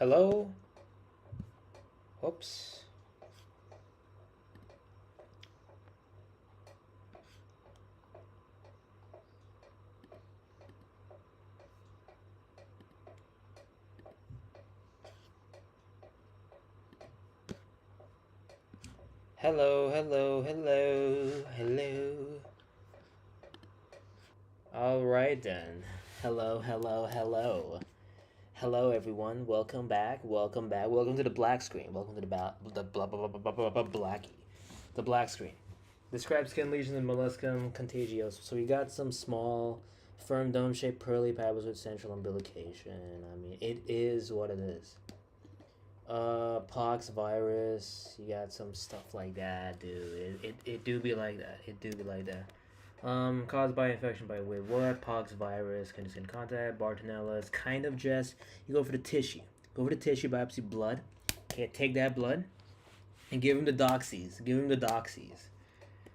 Hello? Whoops. Hello, hello, hello, hello. Alright then. Hello, hello, hello. Hello everyone, welcome back, welcome back. Welcome to the black screen. Welcome to the blackie. The black screen. Describe skin lesions and molluscum contagiosus. So we got some small, firm dome-shaped pearly papules with central umbilication. I mean, it is what it is. Pox virus. You got some stuff like that, dude. It do be like that. It do be like that. Caused by infection by what? Pox virus, condition contact, Bartonella. It's kind of just you go for the tissue. Go for the tissue biopsy blood. Okay, take that blood and give him the doxies. Give him the doxies.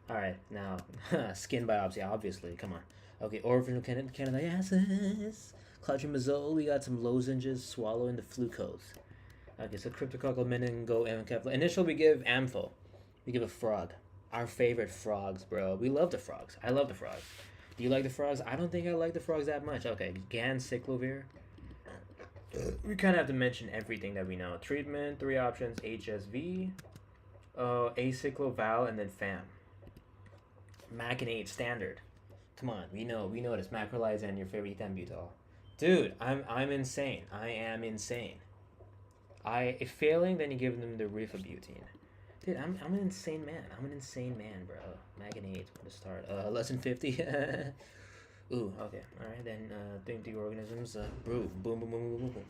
Alright, now skin biopsy, obviously. Come on. Okay, original candidiasis. Clotrimazole, we got some lozenges swallowing the flucose. Okay, so cryptococcal meningo Anki. Initial we give ampho. We give a frog. Our favorite frogs, bro. We love the frogs. I love the frogs. Do you like the frogs? I don't think I like the frogs that much. Okay, Ganciclovir. We kind of have to mention everything that we know. Treatment, 3 options: HSV, acycloval, and then FAM. Maconate standard. Come on, we know this. Macrolides and your favorite ethambutol. Dude, I'm insane. I am insane. If failing, then you give them the rifabutine. Dude, I'm an insane man. I'm an insane man, bro. Magnate, to start. Lesson 50. Ooh, okay. Alright, then think the organisms. Boom, boom, boom, boom, boom, boom, boom.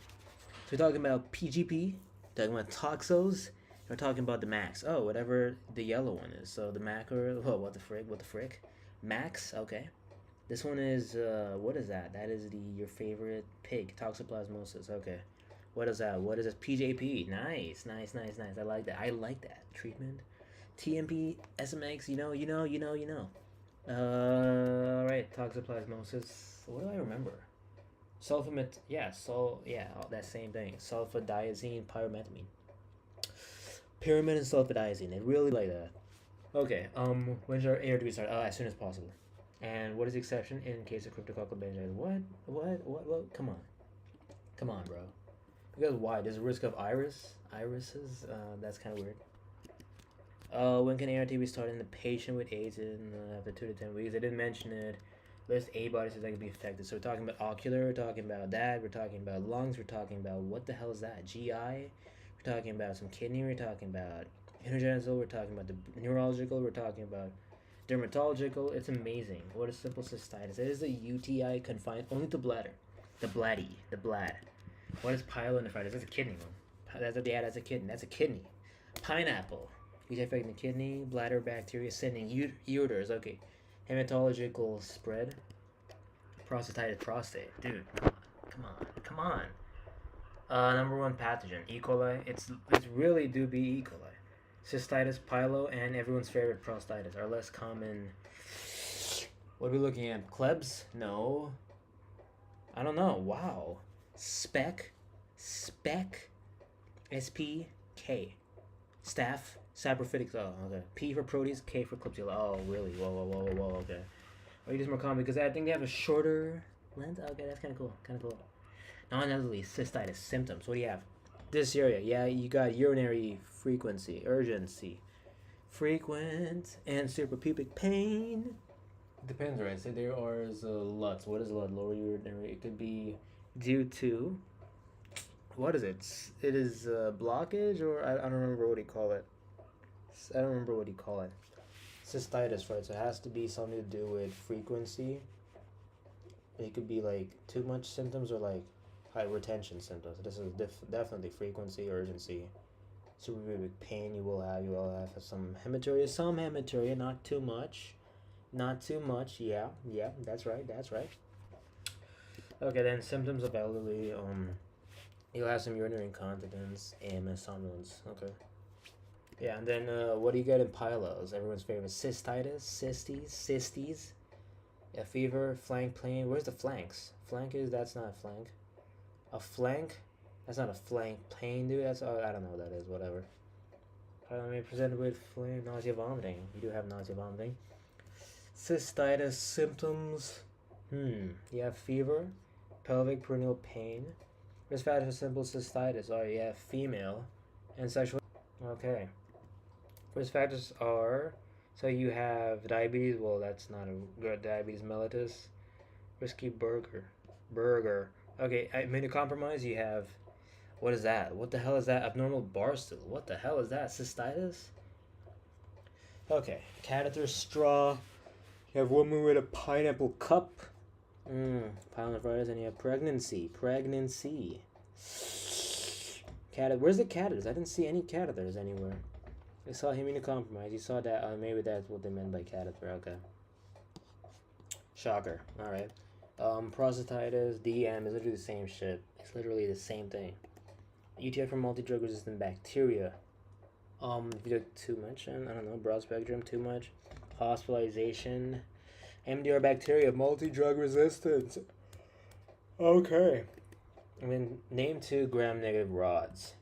So we're talking about PGP, talking about toxos, we're talking about the max. Oh, whatever the yellow one is. So the macro, oh, what the frick? Max, okay. This one is, what is that? That is your favorite pig, toxoplasmosis, okay. What is that? What is this? PJP. Nice. I like that. Treatment. TMP, SMX, you know. Alright, toxoplasmosis. What do I remember? Sulfamate, yeah, that same thing. Sulfadiazine, pyrimethamine. Pyramid and sulfadiazine. It really like that. Okay, when should our air to be started? As soon as possible. And what is the exception in case of cryptococcal meningitis? What? Come on, bro. Because why? There's a risk of irises. That's kind of weird. When can ART be started in the patient with AIDS in after 2 to 10 weeks? I didn't mention it. List A bodies that can be affected. So we're talking about ocular. We're talking about that. We're talking about lungs. We're talking about what the hell is that? GI. We're talking about some kidney. We're talking about intergenital. We're talking about the neurological. We're talking about dermatological. It's amazing. What is simple cystitis? It is a UTI confined only to bladder. The blad. What is pyelonephritis? That's a kidney one. That's a kidney. That's a kidney. Pineapple. Which affecting the kidney, bladder bacteria, sending ureters. Okay. Hematological spread. Prostatitis, prostate. Dude, come on. Number 1 pathogen, E. coli. It's really do be E. coli. Cystitis, pyelo, and everyone's favorite prostatitis are less common. What are we looking at? Klebs? No. I don't know. Wow. Spec, SPK, staph, saprophytic. Oh, okay. P for protease, K for Klebsiella. Oh, really? Whoa. Okay. Or you just more common because I think they have a shorter length. Okay, that's kind of cool. Non-elderly cystitis symptoms. What do you have? Dysuria. Yeah, you got urinary frequency, urgency, frequent, and suprapubic pain. Depends, right? So there are LUTs. What is LUT? Lower urinary. It could be due to, what is it? It is blockage, or I don't remember what he call it. Cystitis, right? So it has to be something to do with frequency. It could be like too much symptoms or like high retention symptoms. This is definitely frequency, urgency, suprapubic pain. You will have some hematuria, not too much. Yeah, that's right. Okay, then symptoms of elderly, you'll have some urinary incontinence, AMS, somnolence. Okay. Yeah, and then what do you get in pyelos? Everyone's favorite, cystitis, cysties, a fever, flank pain. Where's the flanks? That's not a flank. A flank, That's not a flank plane, dude. That's I don't know what that is. Whatever. May presented with flame, nausea, vomiting. You do have nausea, vomiting. Cystitis symptoms. You have fever, pelvic perineal pain. Risk factors for simple cystitis are you have female, and sexual. Okay. Risk factors are so you have diabetes. Well, that's not a good diabetes mellitus. Risky burger. Okay, immunocompromised. You have. What is that? What the hell is that? Abnormal bar stool. What the hell is that? Cystitis? Okay. Catheter straw. You have woman with a pineapple cup. Pyelonephritis, and you have pregnancy. Where's the catheters? I didn't see any catheters anywhere. I saw immunocompromised. You saw that. Maybe that's what they meant by catheter. Okay. Shocker. Alright. Prostatitis, DM is literally the same shit. It's literally the same thing. UTI from multi-drug resistant bacteria. If you took too much, and I don't know, broad spectrum, too much. Hospitalization. MDR bacteria, multi-drug resistant. Okay. And then name 2 gram-negative rods.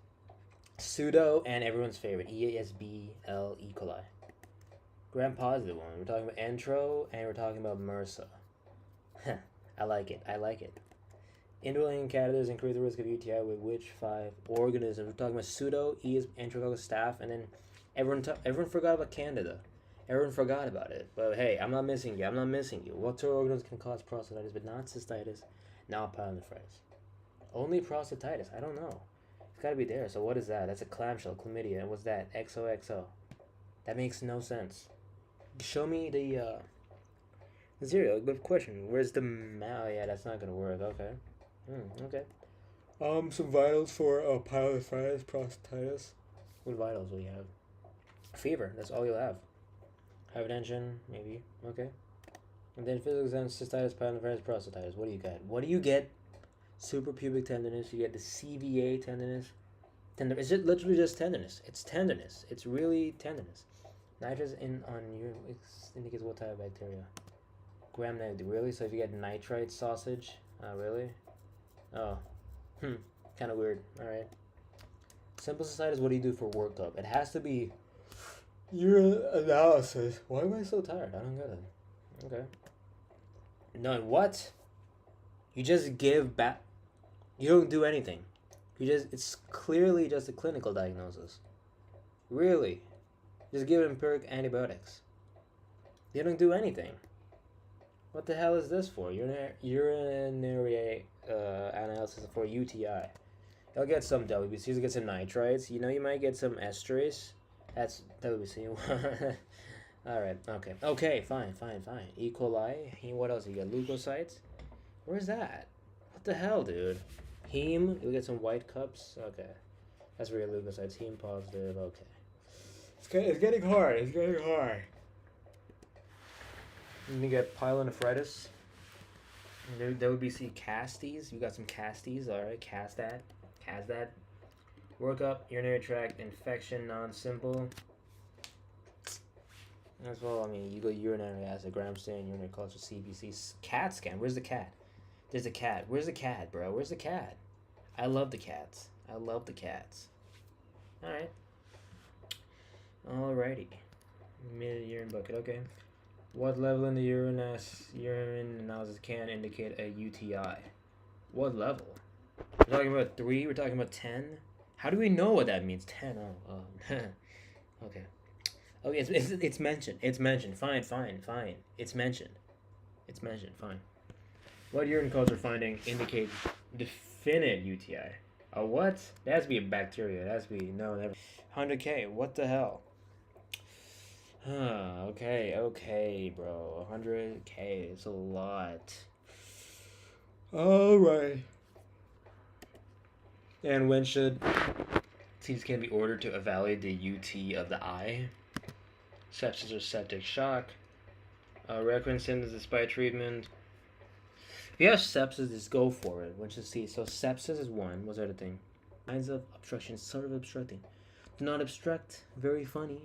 Pseudo and everyone's favorite, ESBL E. coli. Gram-positive one. We're talking about Entro, and we're talking about MRSA. I like it. Indwelling catheters increase the risk of UTI with which 5 organisms? We're talking about pseudo, Enterococcus staph, and then everyone forgot about Candida. Everyone forgot about it. But hey, I'm not missing you. What 2 organisms can cause prostatitis, but not cystitis, not pyelonephritis? Only prostatitis. I don't know. It's got to be there. So what is that? That's a clamshell, chlamydia. And what's that? XOXO. That makes no sense. Show me the zero. Good question. Where's the oh yeah, that's not gonna work. Okay. Okay. Some vitals for pyelonephritis, prostatitis. What vitals will you have? Fever. That's all you'll have. Hypertension, maybe. Okay. And then physical exam, cystitis, pyelonephritis, prostatitis. What do you get? What do you get? Suprapubic tenderness. You get the CVA tenderness. Is it literally just tenderness? It's tenderness. It's really tenderness. Nitrous on urine indicates what type of bacteria? Gram-negative. Really? So if you get nitrite sausage, really? Oh, kind of weird. All right. Simple cystitis. What do you do for workup? It has to be urine analysis. Why am I so tired? I don't get it. Okay. None. What? You just give back. You don't do anything. It's clearly just a clinical diagnosis. Really? Just give empiric antibiotics. You don't do anything. What the hell is this for? Urinary analysis for UTI. You'll get some WBCs, you'll get some nitrites. You know, you might get some esterase. That's WBC. Alright, okay. Okay, fine. E. coli. What else? You got leukocytes? Where's that? What the hell, dude? Heme. You'll get some white cups. Okay. That's real leukocytes. Heme positive. Okay. It's getting hard. You get pyelonephritis. WBC casties. You got some casties. Alright. Cast that. Workup. Urinary tract infection. Non-simple. As well, I mean, you go urinary acid, gram stain, urinary culture, CBC, CAT scan. Where's the cat? There's a cat. Where's the cat, bro? Where's the cat? I love the cats. Alright. Alrighty. Mid-urine bucket, okay. What level in the urine analysis can indicate a UTI? What level? We're talking about 3? We're talking about 10? How do we know what that means? 10? Oh, okay. Okay, it's mentioned. It's mentioned. Fine. It's mentioned. Fine. What urine culture finding indicates definite UTI? A what? That has to be a bacteria. That has to be no. Never. 100K. What the hell? Okay, bro. 100K. It's a lot. All right. And when should CT scan be ordered to evaluate the UT of the eye? Sepsis or septic shock. Recurrent symptoms despite treatment. If you have sepsis, just go for it. When should see? So sepsis is one. What's the other thing? Signs of obstruction. Sort of obstructing. Do not obstruct. Very funny.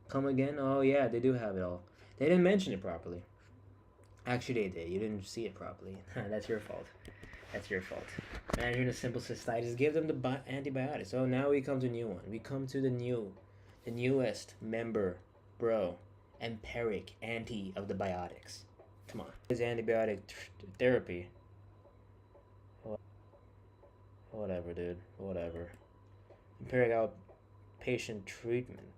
Come again. Oh yeah, they do have it all. They didn't mention it properly. Actually, they did. You didn't see it properly. That's your fault. That's your fault. Managing a simple cystitis, give them the antibiotics. So now we come to a new one. We come to the newest member, bro. Empiric anti of the biotics. Come on. Is antibiotic therapy. Whatever, dude. Whatever. Empiric outpatient treatment.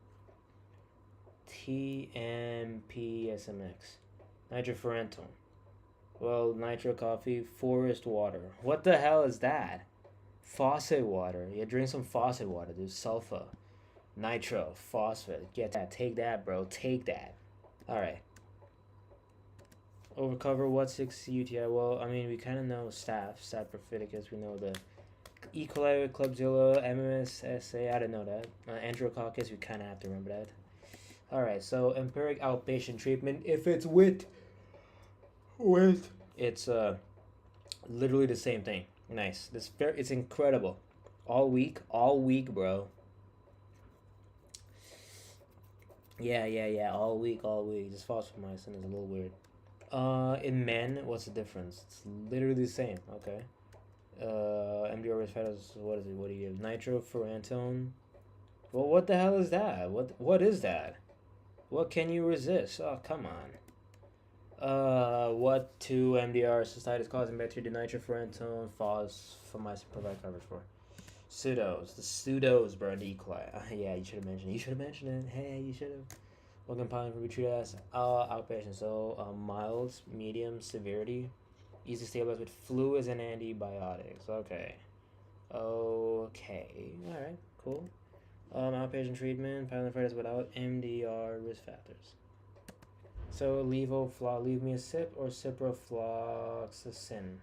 TMPSMX. Nitrofurantoin. Well, nitro coffee, forest water. What the hell is that? Faucet water. Yeah, drink some faucet water, dude. Sulfur. Nitro. Phosphate. Get that. Take that, bro. Take that. Alright. Overcover what 6 UTI? Well, I mean, we kind of know staph prophyticus. We know the E. coli, Klebsiella, MMSSA. I didn't know that. Enterococcus. We kind of have to remember that. Alright, so empiric outpatient treatment. If it's with it's literally the same thing. Nice. It's incredible. All week, bro. Yeah. All week. Just phosphomycin is a little weird. In men, what's the difference? It's literally the same. Okay. MDR risk factors. What is it? What do you give? Nitrofurantoin. Well, what the hell is that? What is that? What can you resist? Oh, come on. What 2 MDR cystitis causing bacteria nitrofurantoin phosphomycin provide coverage for? Pseudos. The pseudos, bro, the E. coli. Yeah, you should have mentioned it. it. Hey, you should have. What compound can be treated as outpatient? So, mild, medium, severity. Easy to stabilize with fluids and antibiotics. Okay. Alright, cool. Outpatient treatment, pyelonephritis without MDR risk factors. So leave me a sip or ciprofloxacin.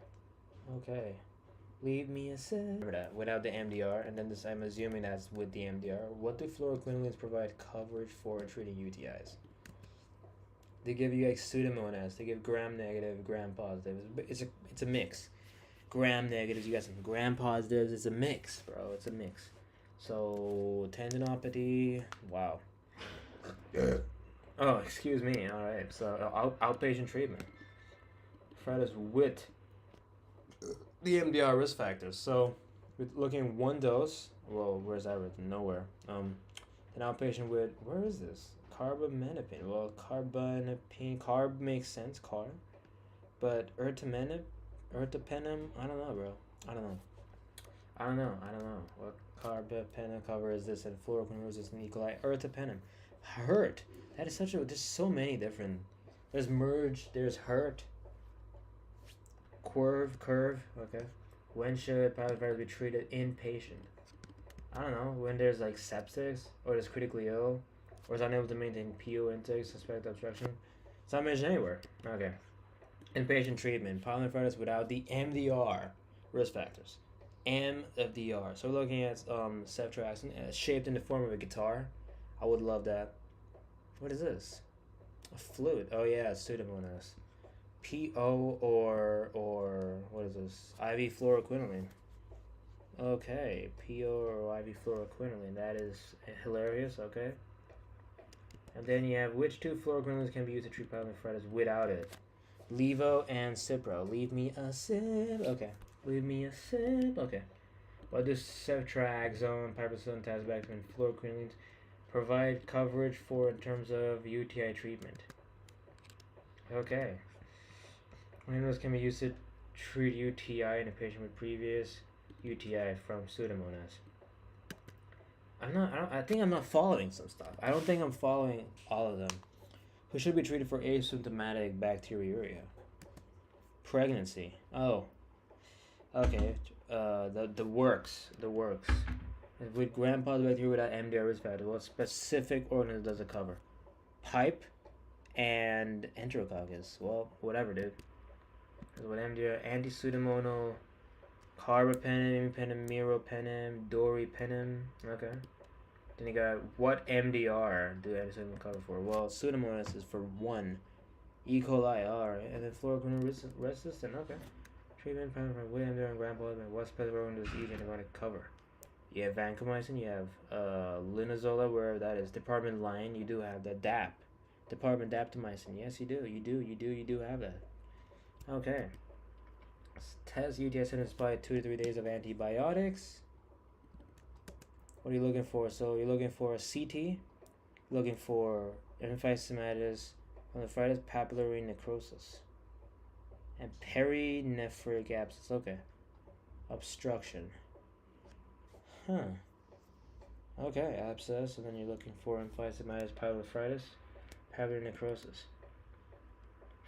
Okay. Leave me a sip. Remember that, without the MDR, and then this, I'm assuming that's with the MDR. What do fluoroquinolines provide coverage for treating UTIs? They give you like Pseudomonas. They give gram-negative, gram-positive. It's a mix. Gram-negatives, you got some gram-positives. It's a mix, bro. It's a mix. So, tendinopathy. Wow. Oh, excuse me. All right. So, outpatient treatment. Nephritis with the MDR risk factors. So, we're looking at 1 dose. Well, where's that written? Nowhere. An outpatient with, where is this? Carbamazepine. Well, carb makes sense, carb. But ertapenem, I don't know, bro. I don't know. What carbapenem cover is this? And fluoroquine resistant E. coli. Ertapenem. Hurt. That is there's so many different. There's merge, there's hurt. Curve. Okay. When should pyelonephritis be treated inpatient? I don't know. When there's like sepsis, or is critically ill, or is unable to maintain PO intake, suspect obstruction. It's not mentioned anywhere. Okay. Inpatient treatment. Pyelonephritis without the MDR risk factors. MDR. So we're looking at ceftriaxone, shaped in the form of a guitar. I would love that. What is this? A fluid. Oh yeah, Pseudomonas. PO or what is this? IV fluoroquinoline. Okay, PO or IV fluoroquinoline. That is hilarious. Okay. And then you have which 2 fluoroquinolines can be used to treat pyelonephritis without it? Levo and Cipro. Leave me a sip. Okay. Leave me a sip. Okay. What do ceftriaxone, piperacillin, tazobactam, and fluoroquinolines provide coverage for in terms of UTI treatment? Okay. Quinolines can be used to treat UTI in a patient with previous UTI from Pseudomonas. I think I'm not following some stuff. I don't think I'm following all of them. Who should be treated for asymptomatic bacteriuria? Pregnancy. Oh. Okay. The works. With gram-positive bacteria without MDR risk factor, what specific organism does it cover? Pipe and Enterococcus. Well, whatever, dude. With MDR, anti-pseudomonal, carbapenem, imipenem, meropenem, doripenem. Okay. Then you got what MDR do anti-pseudomonal cover for? Well, Pseudomonas is for 1. E. coli, alright. And then fluoroquinol resistant. Okay. Treatment plan for with MDR and gram-positive. What specific organism does each antibiotic cover? You have vancomycin, you have linezolid, wherever that is. Department line, you do have the DAP. Department daptomycin. Yes, you do. You do have that. Okay. Test UTI symptoms by 2 to 3 days of antibiotics. What are you looking for? So you're looking for a CT, looking for emphysematitis, nephritis, papillary necrosis, and perinephric abscess. Okay. Obstruction. Huh. Okay, abscess, and then you're looking for emphysematitis, pyelonephritis, papillary necrosis.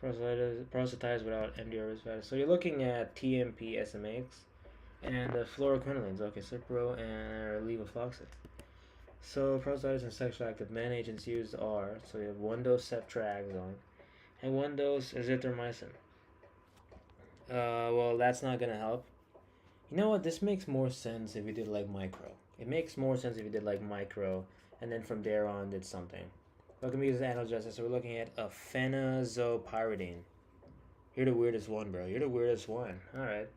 Prostatitis without MDR risk factors. So you're looking at TMP, SMX, and the fluoroquinolines. Okay, Cipro and levofloxacin. So prostatitis and sexually active men agents used are, so you have 1 dose ceftriaxone and 1 dose azithromycin. Well, that's not gonna help. You know what? This makes more sense if you did like micro. It makes more sense if you did like micro, and then from there on did something. Welcome to analgesics. So we're looking at a phenazopyridine. You're the weirdest one, bro. You're the weirdest one. All right.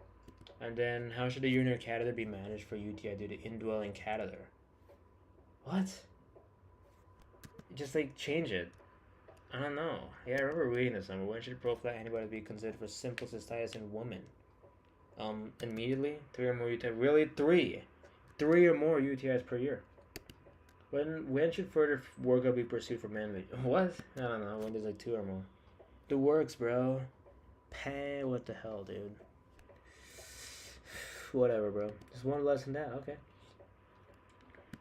And then, how should a urinary catheter be managed for UTI due to indwelling catheter? What? Just like change it. I don't know. Yeah, I remember reading this somewhere. When should prophylactic antibiotics be considered for simple cystitis in women? Immediately, 3 or more UTI. Really, 3 or more UTIs per year. When should further workup be pursued for men? What? I don't know. When there's like 2 or more. It works, bro. What the hell, dude? Whatever, bro. Just one less than that. Okay.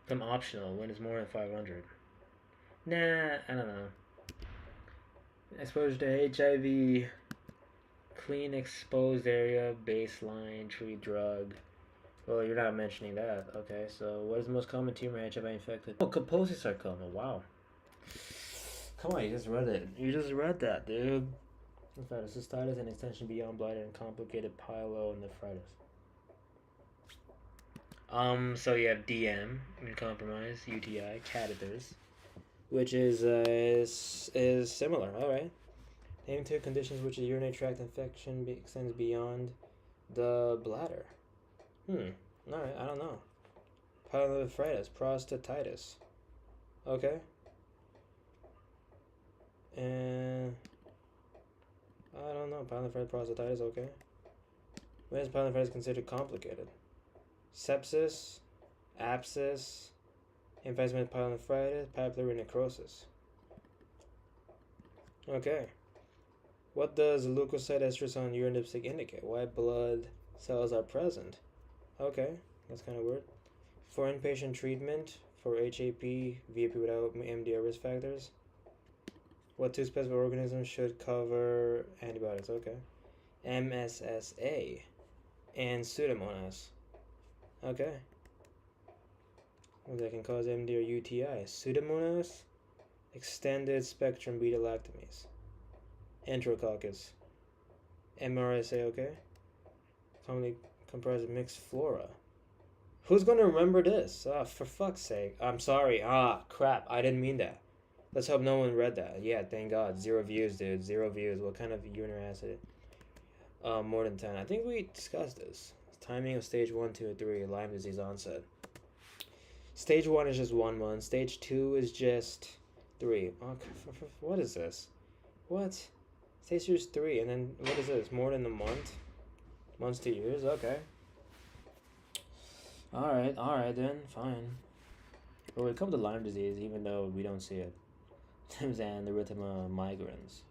Some optional when it's more than 500. Nah, I don't know. Exposure to HIV. Clean exposed area. Baseline. Treat drug. Well, you're not mentioning that. Okay, so what is the most common tumor HIV infected? Oh, Kaposi sarcoma. Wow. Come on, you just read it. You just read that, dude. Cystitis and extension beyond bladder and complicated pyelonephritis. So you have DM, compromise, UTI, catheters, which is similar. All right. Name 2 conditions which a urinary tract infection extends beyond the bladder. Alright, I don't know. Pyelonephritis, prostatitis. Okay. And I don't know. Pyelonephritis, prostatitis, okay. When is pyelonephritis considered complicated? Sepsis, abscess, emphysematous pyelonephritis, papillary necrosis. Okay. What does leukocyte estrus on urine dipstick indicate? White blood cells are present. Okay, that's kind of weird. For inpatient treatment for HAP, VAP without MDR risk factors. What 2 specific organisms should cover antibiotics? Okay. MSSA and Pseudomonas. Okay. That can cause MD or UTI. Pseudomonas, extended spectrum beta lactamase. Enterococcus. MRSA, okay. Commonly comprised of mixed flora. Who's gonna remember this? For fuck's sake. I'm sorry. Crap. I didn't mean that. Let's hope no one read that. Yeah, thank God. 0 views, dude. 0 views. What kind of urinary acid? More than 10. I think we discussed this. Timing of stage 1, 2, and 3. Lyme disease onset. Stage 1 is just 1 month. Stage 2 is just 3. What is this? What? Stage 2 is 3. And then, what is this? More than a month? Months to years? Okay. Alright then. Fine. But when it comes to Lyme disease, even though we don't see it, and erythema migrans.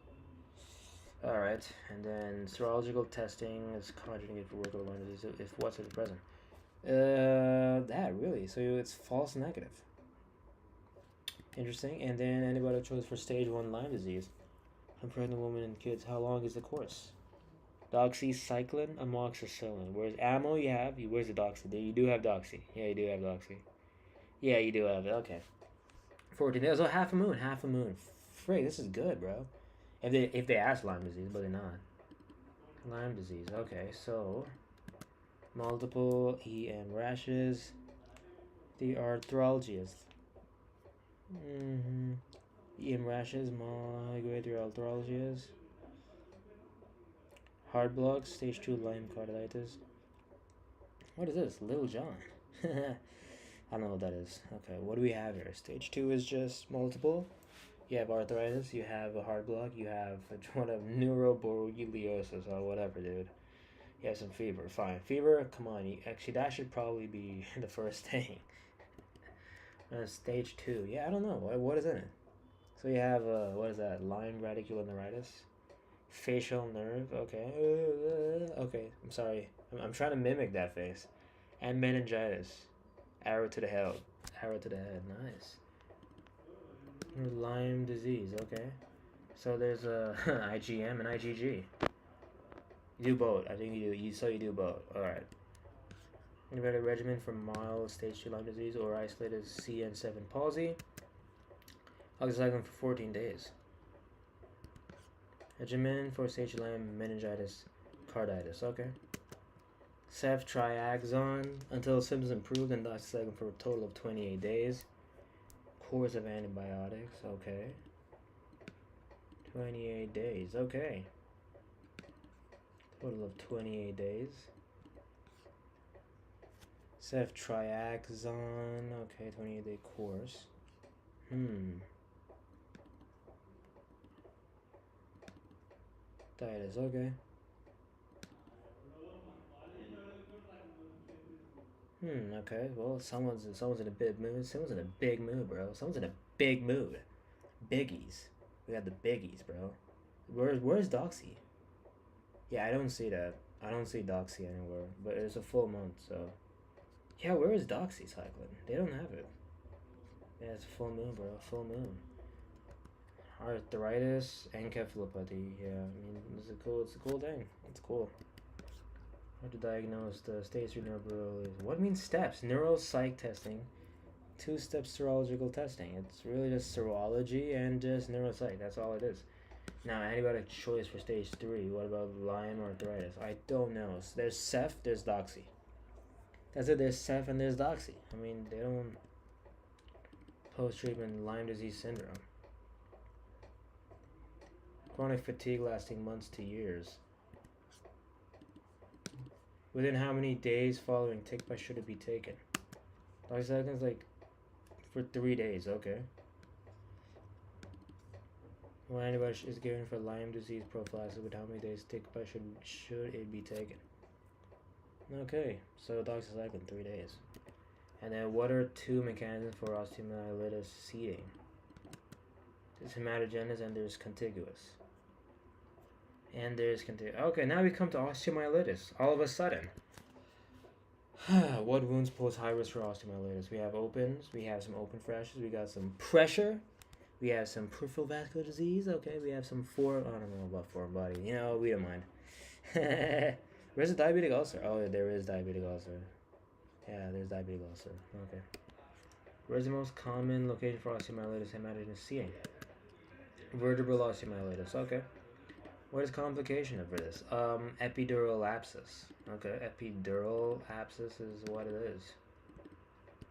Alright, and then serological testing is contraindicated for work with Lyme disease if what's at the present. That really, so it's false negative. Interesting. And then antibiotic choice for stage 1 Lyme disease. On pregnant women and kids, how long is the course? Doxycycline, amoxicillin. Where's ammo you have? Where's the doxy? You do have doxy. Yeah, you do have doxy. Yeah, you do have it. Okay. 14 days. Oh, half a moon. Frick, this is good, bro. If they ask Lyme disease, but they're not. Lyme disease. Okay, so multiple EM rashes. The arthralgias. EM rashes, migratory arthralgias. Heart blocks, stage 2 Lyme carditis. What is this? Little John. I don't know what that is. Okay, what do we have here? Stage 2 is just multiple. You have arthritis, you have a heart block, you have what a neuroborreliosis or whatever, dude. You have some fever, fine. Fever, come on. Actually, that should probably be the first thing. Stage 2. Yeah, I don't know. What is in it? So you have, what is that? Lyme radiculoneuritis? Facial nerve? Okay. Okay, I'm sorry. I'm trying to mimic that face. And meningitis. Arrow to the head. Arrow to the head. Nice. Lyme disease. Okay. So there's IgM and IgG. You do both. I think you do. You do both. All right. Innovative regimen for mild stage 2 Lyme disease or isolated CN7 palsy. Oxycycline for 14 days. Regimen for stage 2 Lyme meningitis carditis. Okay. Ceftriaxone until symptoms improved and doxycycline for a total of 28 days. Course of antibiotics. Okay. 28 days. Okay. Total of 28 days. Ceftriaxone. Okay, 28-day course. Diet okay. Okay. Well, someone's in a big mood. Someone's in a big mood, bro. Someone's in a big mood. Biggies. We got the biggies, bro. Where's Doxy? Yeah, I don't see that. I don't see Doxy anywhere. But it's a full month, so. Yeah, where is doxycycline? They don't have it. Yeah, it's a full moon, bro. Full moon. Arthritis, encephalopathy. Yeah, I mean, it's a cool thing. It's cool. How to diagnose the stage 3 neuroborreliosis. What means steps? Neuropsych testing. 2-step serological testing. It's really just serology and just neuropsych. That's all it is. Now, antibiotic choice for stage 3. What about Lyme arthritis? I don't know. So there's Ceph, there's Doxy. That's it. There's Ceph and there's Doxy. I mean, they don't post-treatment Lyme disease syndrome. Chronic fatigue lasting months to years. Within how many days following tick bite should it be taken? Doxycycline's like for 3 days. Okay. What antibiotic is given for Lyme disease prophylaxis? With how many days tick bite should it be taken? Okay, so doxycycline 3 days. And then what are 2 mechanisms for osteomyelitis seeding? There's hematogenous and there's contiguous. Okay, now we come to osteomyelitis. All of a sudden. What wounds pose high risk for osteomyelitis? We have opens, we have some open fractures, we got some pressure, we have some peripheral vascular disease. Okay, we have some I don't know about foreign body. You know, we don't mind. Where's the diabetic ulcer? Oh, there is diabetic ulcer. Yeah, there's diabetic ulcer. Okay. Where's the most common location for osteomyelitis hematogenous seeding? Vertebral osteomyelitis. Okay. What is complication for this? Epidural abscess. Okay, epidural abscess is what it is.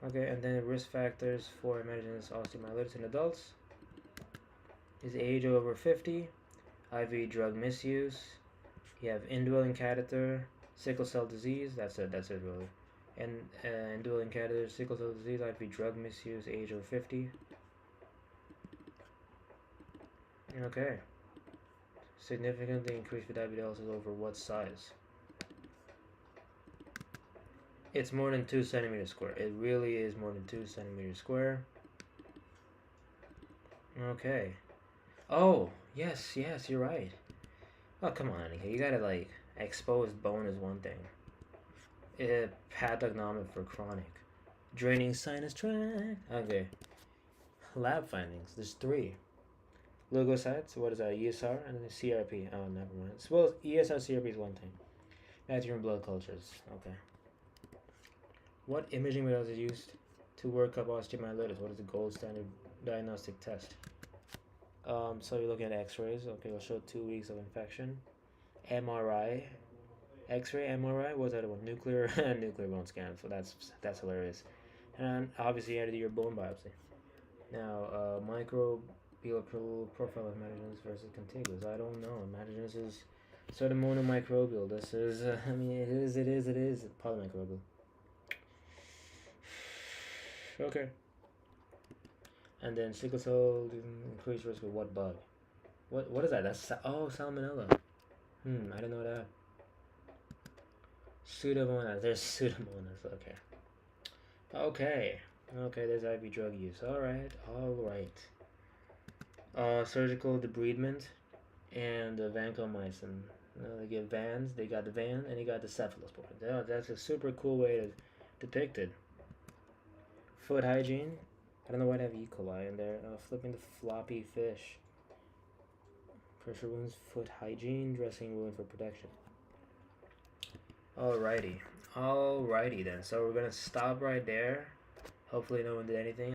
Okay, and then risk factors for hematogenous osteomyelitis in adults is age over 50, IV drug misuse, you have indwelling catheter, sickle cell disease, that's it really. And indwelling catheter, sickle cell disease, IV drug misuse, age over 50. Okay. Significantly increased for diabetes ulcers over what size? It's more than 2 centimeters square. It really is more than 2 centimeters square. Okay. Oh, yes, you're right. Oh, come on, Anki. You gotta, like, exposed bone is one thing. Pathognomic for chronic. Draining sinus tract. Okay. Lab findings. There's 3. Leukocytes, what is that? ESR and then CRP. Oh, never mind. Well, ESR, CRP is one thing. Bacterial blood cultures. Okay. What imaging methods are used to work up osteomyelitis? What is the gold standard diagnostic test? So you're looking at X-rays. Okay, it'll show 2 weeks of infection. MRI, X-ray, MRI. What's that one? Nuclear bone scan. So that's hilarious. And obviously you had to do your bone biopsy. Now, microbial profile of hematogenous versus contiguous. I don't know. Hematogenous is sort of monomicrobial. This is, I mean, it is polymicrobial. Okay. And then sickle cell increased risk of what bug? What is that? That's salmonella. I didn't know that. Pseudomonas. There's pseudomonas. Okay. Okay. There's IV drug use. All right. Surgical debridement and vancomycin. They get vans. They got the van and they got the cephalosporin. That's a super cool way to depict it. Foot hygiene. I don't know why they have E. coli in there. Flipping the floppy fish. Pressure wounds, foot hygiene, dressing wound for protection. Alrighty then. So we're gonna stop right there. Hopefully no one did anything.